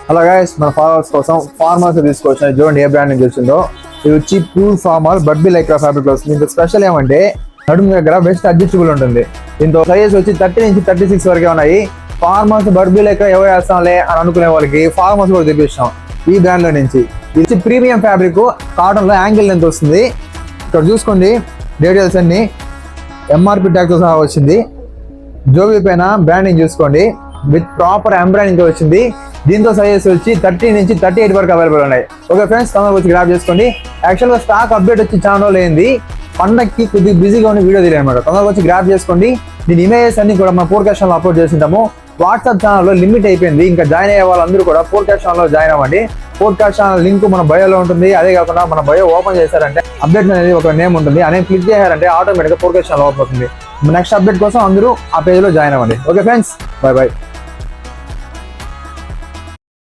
Hello guys, మన followers కోసం farmers తీసుకొచ్చిన చూడండి ఏ బ్రాండ్ నుంచి వచ్చిందో. ఇది వచ్చి ప్యూర్ ఫార్మర్ బడ్బీ లైక్రా ఫ్యాబ్రిక్ వస్తుంది. దీంతో స్పెషల్ ఏమంటే నడుము దగ్గర బెస్ట్ అడ్జస్టబుల్ ఉంటుంది. దీంతో సైజెస్ వచ్చి 30 నుంచి 36 వరకే ఉన్నాయి. ఫార్మర్స్ బడ్బీ లైక్రా ఎవరు వేస్తాంలే అని అనుకునే వాళ్ళకి ఫార్మర్స్ కూడా తెప్పిస్తాం ఈ బ్రాండ్ లో నుంచి. ఇది premium fabric, cotton low ankle length వస్తుంది. ఇక్కడ చూసుకోండి డీటెయిల్స్ అన్ని ఎంఆర్పి ట్యాగ్ తో సహా వచ్చింది. జోబీ పైన బ్రాండింగ్ చూసుకోండి విత్ ప్రాపర్ ఎంబ్రాయిడింగ్ తో వచ్చింది. దీంతో సైజెస్ వచ్చి 30 నుంచి 38 వరకు అవైలబుల్ ఉన్నాయి. ఓకే ఫ్రెండ్స్, తొందరగా వచ్చి గ్రాప్ చేసుకోండి. యాక్చువల్గా స్టాక్ అప్డేట్ వచ్చి చాలా రోజులు అయింది. పండక్కి కొద్దిగా బిజీగా ఉన్న వీడియో తీయాలి అనమాట. తొందరగా వచ్చి గ్రాప్ చేసుకోండి. దీని ఇమేజెస్ అన్ని కూడా మన పోడ్కాస్ట్ ఛానల్ అప్లోడ్ చేసింటాము. వాట్సాప్ ఛానల్లో లిమిట్ అయిపోయింది. ఇంకా జాయిన్ అయ్యే వాళ్ళందరూ కూడా పోడ్కాస్ట్ ఛానల్లో జాయిన్ అవ్వండి. పోడ్కాస్ట్ ఛానల్ లింక్ మన బయోలో ఉంటుంది. అదే కాకుండా మన బయో ఓపెన్ చేశారంటే అప్డేట్ అనేది ఒక నేమ్ ఉంటుంది. ఆ నేమ్ క్లిక్ చేశారంటే ఆటోమేటిక్గా పోడ్కాస్ట్ ఛానల్ ఓపెన్ అవుతుంది. నెక్స్ట్ అప్డేట్ కోసం అందరూ ఆ పేజ్లో జాయిన్ అవ్వండి. Okay friends, by by.